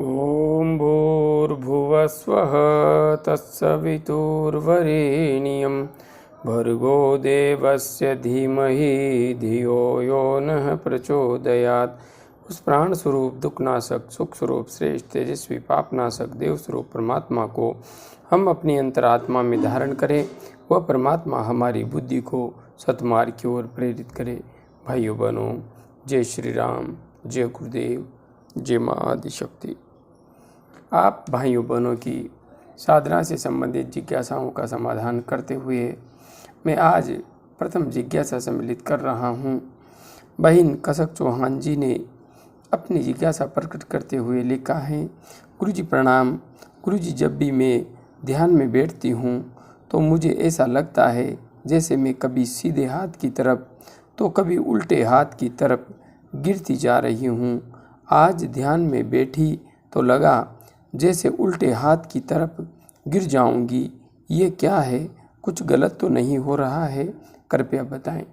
ॐ भूर्भुवस्वः तत्सवितुर्वरेण्यं भर्गो देवस्य धीमहि धियो यो नः प्रचोदयात्। उस प्राण स्वरूप दुखनाशक सुख स्वरूप श्रेष्ठ तेजस्वी पापनाशक देव स्वरूप परमात्मा को हम अपनी अंतरात्मा में धारण करें। वह परमात्मा हमारी बुद्धि को सतमार्ग की ओर प्रेरित करे। भाइयों बहनों, जय श्री राम, जय गुरुदेव, जय माँ आदिशक्ति। आप भाइयों बहनों की साधना से संबंधित जिज्ञासाओं का समाधान करते हुए मैं आज प्रथम जिज्ञासा सम्मिलित कर रहा हूँ। बहन कसक चौहान जी ने अपनी जिज्ञासा प्रकट करते हुए लिखा है, गुरुजी प्रणाम। गुरुजी, जब भी मैं ध्यान में बैठती हूँ तो मुझे ऐसा लगता है जैसे मैं कभी सीधे हाथ की तरफ तो कभी उल्टे हाथ की तरफ गिरती जा रही हूँ। आज ध्यान में बैठी तो लगा जैसे उल्टे हाथ की तरफ गिर जाऊंगी। ये क्या है? कुछ गलत तो नहीं हो रहा है? कृपया बताएं।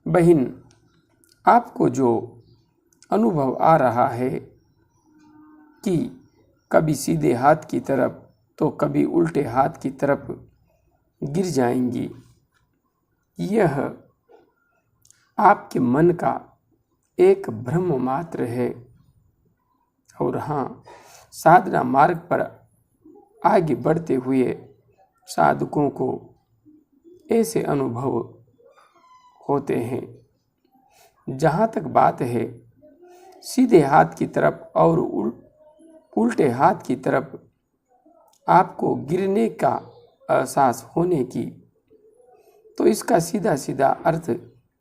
बहन, आपको जो अनुभव आ रहा है कि कभी सीधे हाथ की तरफ तो कभी उल्टे हाथ की तरफ गिर जाएंगी, यह आपके मन का एक भ्रम मात्र है। और हाँ, साधना मार्ग पर आगे बढ़ते हुए साधकों को ऐसे अनुभव होते हैं। जहाँ तक बात है सीधे हाथ की तरफ और उल्टे हाथ की तरफ आपको गिरने का एहसास होने की, तो इसका सीधा सीधा अर्थ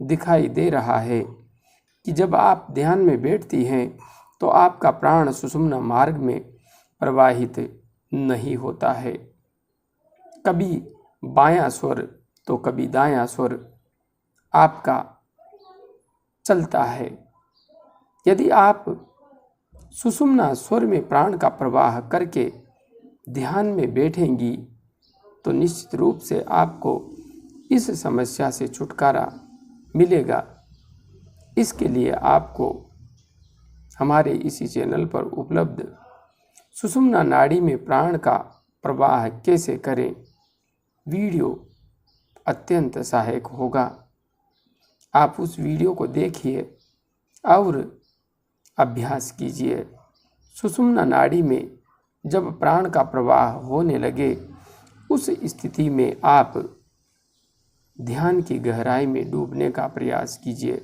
दिखाई दे रहा है कि जब आप ध्यान में बैठती हैं तो आपका प्राण सुषुम्ना मार्ग में प्रवाहित नहीं होता है। कभी बायां स्वर तो कभी दायां स्वर आपका चलता है। यदि आप सुषुम्ना स्वर में प्राण का प्रवाह करके ध्यान में बैठेंगी तो निश्चित रूप से आपको इस समस्या से छुटकारा मिलेगा। इसके लिए आपको हमारे इसी चैनल पर उपलब्ध सुषुम्ना नाड़ी में प्राण का प्रवाह कैसे करें वीडियो अत्यंत सहायक होगा। आप उस वीडियो को देखिए और अभ्यास कीजिए। सुषुम्ना नाड़ी में जब प्राण का प्रवाह होने लगे, उस स्थिति में आप ध्यान की गहराई में डूबने का प्रयास कीजिए।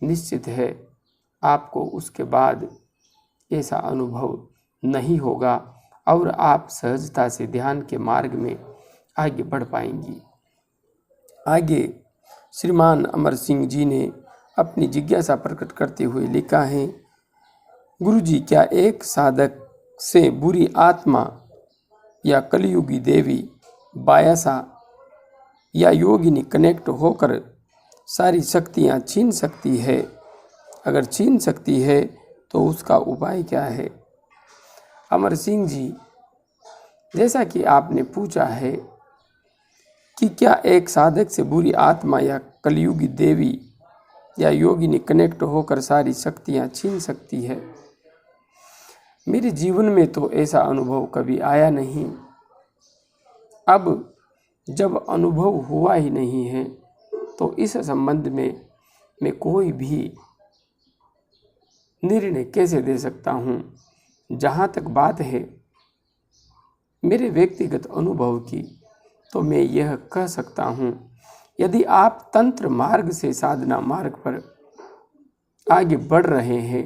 निश्चित है आपको उसके बाद ऐसा अनुभव नहीं होगा और आप सहजता से ध्यान के मार्ग में आगे बढ़ पाएंगी। आगे श्रीमान अमर सिंह जी ने अपनी जिज्ञासा प्रकट करते हुए लिखा है, गुरुजी, क्या एक साधक से बुरी आत्मा या कलयुगी देवी बायासा या योगिनी कनेक्ट होकर सारी शक्तियाँ छीन सकती है? अगर छीन सकती है तो उसका उपाय क्या है? अमर सिंह जी, जैसा कि आपने पूछा है कि क्या एक साधक से बुरी आत्मा या कलयुगी देवी या योगिनी कनेक्ट होकर सारी शक्तियाँ छीन सकती है, मेरे जीवन में तो ऐसा अनुभव कभी आया नहीं। अब जब अनुभव हुआ ही नहीं है तो इस संबंध में मैं कोई भी निर्णय कैसे दे सकता हूँ। जहाँ तक बात है मेरे व्यक्तिगत अनुभव की, तो मैं यह कह सकता हूँ, यदि आप तंत्र मार्ग से साधना मार्ग पर आगे बढ़ रहे हैं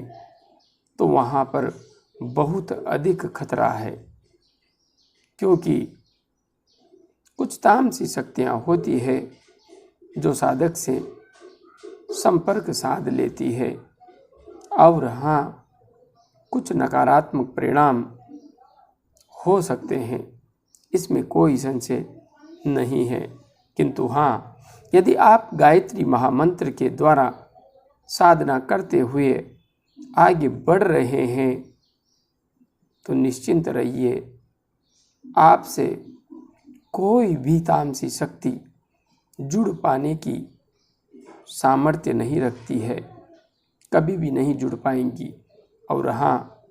तो वहाँ पर बहुत अधिक खतरा है, क्योंकि कुछ तामसी शक्तियाँ होती है जो साधक से संपर्क साध लेती है। और हाँ, कुछ नकारात्मक परिणाम हो सकते हैं, इसमें कोई संशय नहीं है। किंतु हाँ, यदि आप गायत्री महामंत्र के द्वारा साधना करते हुए आगे बढ़ रहे हैं तो निश्चिंत रहिए, आपसे कोई भी तामसी शक्ति जुड़ पाने की सामर्थ्य नहीं रखती है, कभी भी नहीं जुड़ पाएंगी। और हाँ,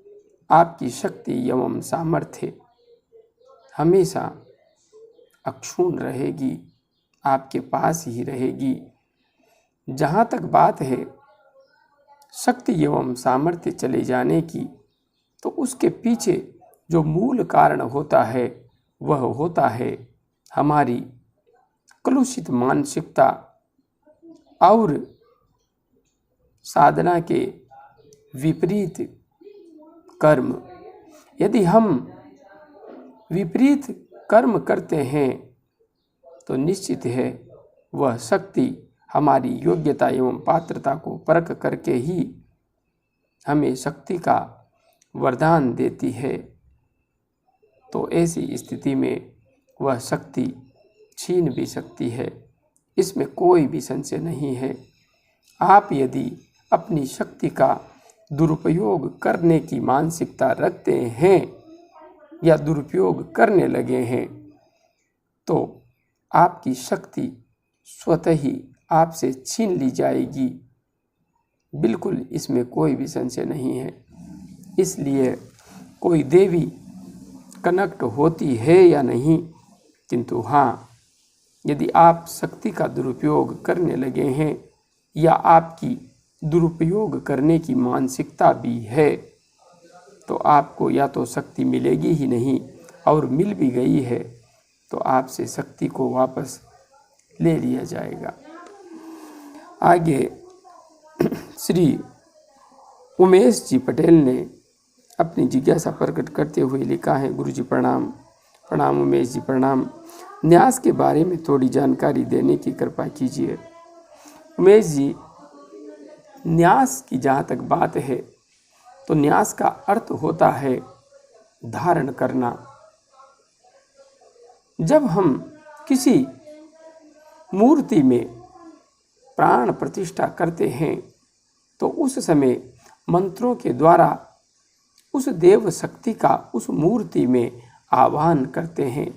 आपकी शक्ति एवं सामर्थ्य हमेशा अक्षुण्ण रहेगी, आपके पास ही रहेगी। जहाँ तक बात है शक्ति एवं सामर्थ्य चले जाने की, तो उसके पीछे जो मूल कारण होता है वह होता है हमारी कलुषित मानसिकता और साधना के विपरीत कर्म। यदि हम विपरीत कर्म करते हैं तो निश्चित है वह शक्ति हमारी योग्यता एवं पात्रता को परख करके ही हमें शक्ति का वरदान देती है। तो ऐसी स्थिति में वह शक्ति छीन भी सकती है, इसमें कोई भी संशय नहीं है। आप यदि अपनी शक्ति का दुरुपयोग करने की मानसिकता रखते हैं या दुरुपयोग करने लगे हैं तो आपकी शक्ति स्वतः ही आपसे छीन ली जाएगी। बिल्कुल इसमें कोई भी संशय नहीं है। इसलिए कोई देवी कनेक्ट होती है या नहीं, किंतु हाँ, यदि आप शक्ति का दुरुपयोग करने लगे हैं या आपकी दुरुपयोग करने की मानसिकता भी है तो आपको या तो शक्ति मिलेगी ही नहीं, और मिल भी गई है तो आपसे शक्ति को वापस ले लिया जाएगा। आगे श्री उमेश जी पटेल ने अपनी जिज्ञासा प्रकट करते हुए लिखा है, गुरुजी प्रणाम। प्रणाम उमेश जी प्रणाम। न्यास के बारे में थोड़ी जानकारी देने की कृपा कीजिए। उमेश जी, न्यास की जहाँ तक बात है तो न्यास का अर्थ होता है धारण करना। जब हम किसी मूर्ति में प्राण प्रतिष्ठा करते हैं तो उस समय मंत्रों के द्वारा उस देव शक्ति का उस मूर्ति में आवाहन करते हैं।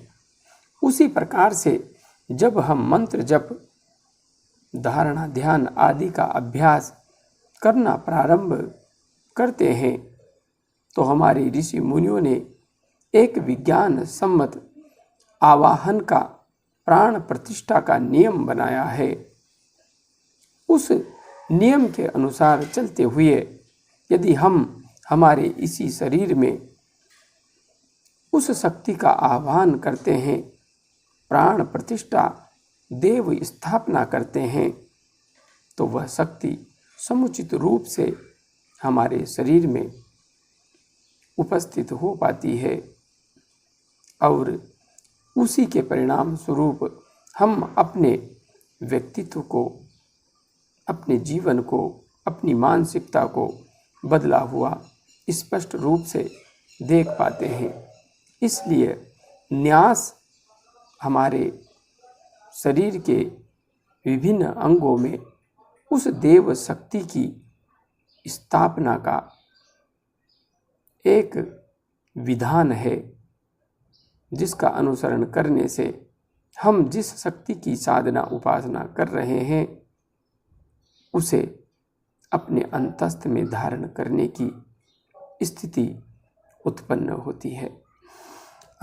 उसी प्रकार से जब हम मंत्र जप, धारणा, ध्यान आदि का अभ्यास करना प्रारंभ करते हैं तो हमारे ऋषि मुनियों ने एक विज्ञान सम्मत आवाहन का, प्राण प्रतिष्ठा का नियम बनाया है। उस नियम के अनुसार चलते हुए यदि हम हमारे इसी शरीर में उस शक्ति का आह्वान करते हैं, प्राण प्रतिष्ठा, देव स्थापना करते हैं, तो वह शक्ति समुचित रूप से हमारे शरीर में उपस्थित हो पाती है और उसी के परिणाम स्वरूप हम अपने व्यक्तित्व को, अपने जीवन को, अपनी मानसिकता को बदला हुआ स्पष्ट रूप से देख पाते हैं। इसलिए न्यास हमारे शरीर के विभिन्न अंगों में उस देव शक्ति की स्थापना का एक विधान है, जिसका अनुसरण करने से हम जिस शक्ति की साधना उपासना कर रहे हैं उसे अपने अंतस्थ में धारण करने की स्थिति उत्पन्न होती है।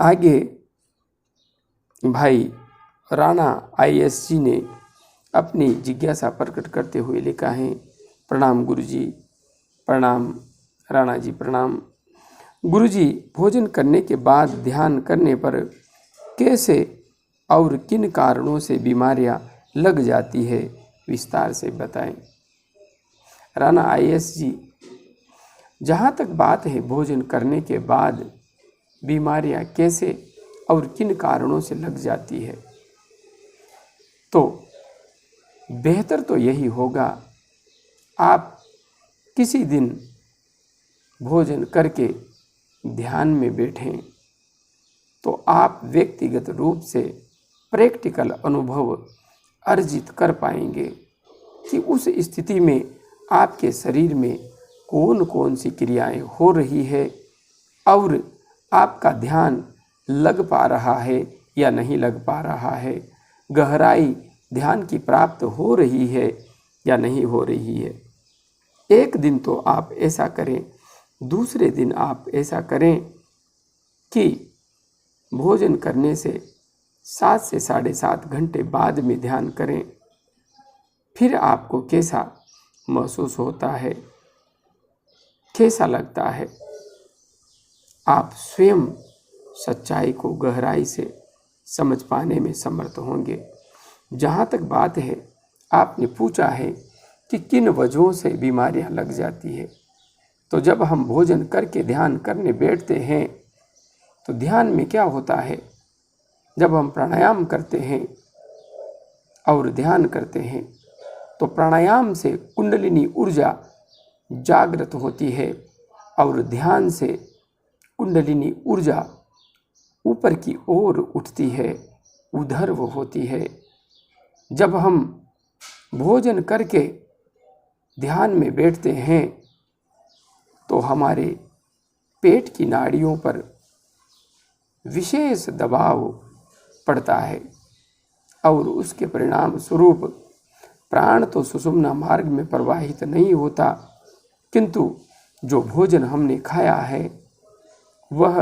आगे भाई राणा IS जी ने अपनी जिज्ञासा प्रकट करते हुए लिखा है, प्रणाम गुरुजी। प्रणाम राणा जी प्रणाम। गुरुजी, भोजन करने के बाद ध्यान करने पर कैसे और किन कारणों से बीमारियां लग जाती है, विस्तार से बताएं। राणा IS जी, जहाँ तक बात है भोजन करने के बाद बीमारियां कैसे और किन कारणों से लग जाती है, तो बेहतर तो यही होगा आप किसी दिन भोजन करके ध्यान में बैठें तो आप व्यक्तिगत रूप से प्रैक्टिकल अनुभव अर्जित कर पाएंगे कि उस स्थिति में आपके शरीर में कौन कौन सी क्रियाएं हो रही है और आपका ध्यान लग पा रहा है या नहीं लग पा रहा है, गहराई ध्यान की प्राप्त हो रही है या नहीं हो रही है। एक दिन तो आप ऐसा करें दूसरे दिन आप ऐसा करें कि भोजन करने से 7 से 7.5 घंटे बाद में ध्यान करें। फिर आपको कैसा महसूस होता है, कैसा लगता है, आप स्वयं सच्चाई को गहराई से समझ पाने में समर्थ होंगे। जहाँ तक बात है, आपने पूछा है कि किन वजहों से बीमारियाँ लग जाती है, तो जब हम भोजन करके ध्यान करने बैठते हैं तो ध्यान में क्या होता है, जब हम प्राणायाम करते हैं और ध्यान करते हैं तो प्राणायाम से कुंडलिनी ऊर्जा जागृत होती है और ध्यान से कुंडलिनी ऊर्जा ऊपर की ओर उठती है, ऊर्ध्व होती है। जब हम भोजन करके ध्यान में बैठते हैं तो हमारे पेट की नाड़ियों पर विशेष दबाव पड़ता है और उसके परिणाम स्वरूप प्राण तो सुषुम्ना मार्ग में प्रवाहित नहीं होता, किंतु जो भोजन हमने खाया है वह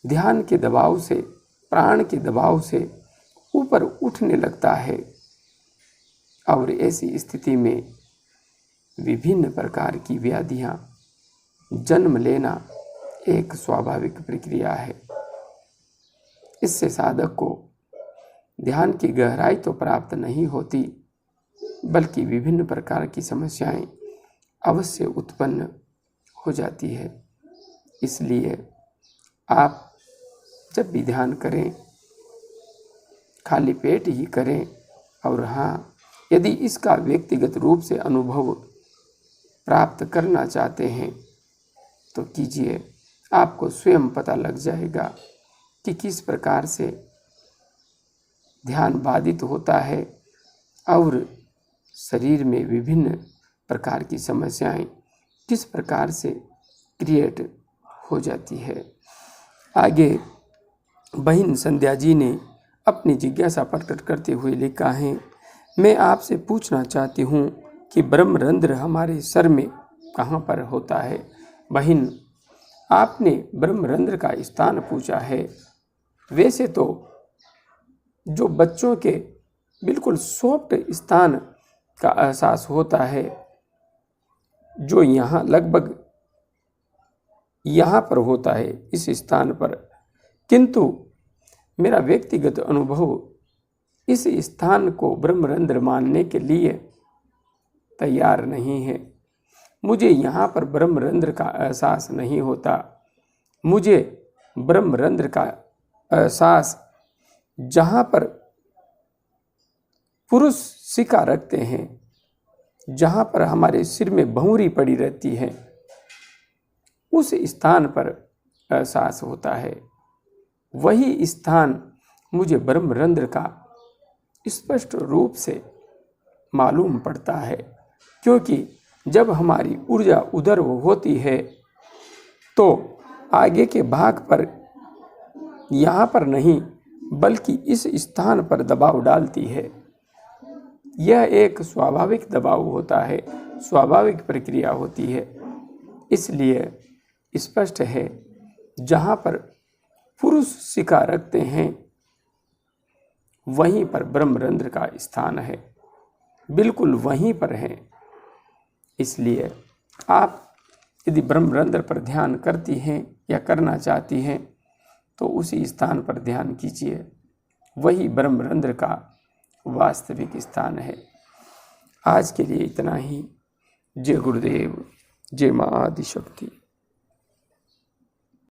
ध्यान के दबाव से, प्राण के दबाव से ऊपर उठने लगता है और ऐसी स्थिति में विभिन्न प्रकार की व्याधियाँ जन्म लेना एक स्वाभाविक प्रक्रिया है। इससे साधक को ध्यान की गहराई तो प्राप्त नहीं होती, बल्कि विभिन्न प्रकार की समस्याएं अवश्य उत्पन्न हो जाती है। इसलिए आप जब भी ध्यान करें, खाली पेट ही करें। और हाँ, यदि इसका व्यक्तिगत रूप से अनुभव प्राप्त करना चाहते हैं तो कीजिए, आपको स्वयं पता लग जाएगा कि किस प्रकार से ध्यान बाधित होता है और शरीर में विभिन्न प्रकार की समस्याएं किस प्रकार से क्रिएट हो जाती है। आगे बहन संध्या जी ने अपनी जिज्ञासा प्रकट करते हुए लिखा है, मैं आपसे पूछना चाहती हूँ कि ब्रह्मरंध्र हमारे सर में कहाँ पर होता है। बहन, आपने ब्रह्मरंध्र का स्थान पूछा है। वैसे तो जो बच्चों के बिल्कुल सॉफ्ट स्थान का एहसास होता है, जो यहाँ लगभग यहाँ पर होता है, इस स्थान पर, किंतु मेरा व्यक्तिगत अनुभव इस स्थान को ब्रह्मरंध्र मानने के लिए तैयार नहीं है। मुझे यहाँ पर ब्रह्मरंध्र का एहसास नहीं होता। मुझे ब्रह्मरंध्र का एहसास जहाँ पर पुरुष सिका रखते हैं, जहाँ पर हमारे सिर में भौंरी पड़ी रहती है, उस स्थान पर एहसास होता है। वही स्थान मुझे ब्रह्मरंध्र का स्पष्ट रूप से मालूम पड़ता है, क्योंकि जब हमारी ऊर्जा उधर होती है तो आगे के भाग पर, यहाँ पर नहीं बल्कि इस स्थान पर दबाव डालती है। यह एक स्वाभाविक दबाव होता है, स्वाभाविक प्रक्रिया होती है। इसलिए स्पष्ट है, जहाँ पर पुरुष सिका रखते हैं वहीं पर ब्रह्मरंध्र का स्थान है, बिल्कुल वहीं पर है। इसलिए आप यदि ब्रह्मरंध्र पर ध्यान करती हैं या करना चाहती हैं तो उसी स्थान पर ध्यान कीजिए, वही ब्रह्मरंध्र का वास्तविक स्थान है। आज के लिए इतना ही। जय गुरुदेव, जय माँ आदिशक्ति।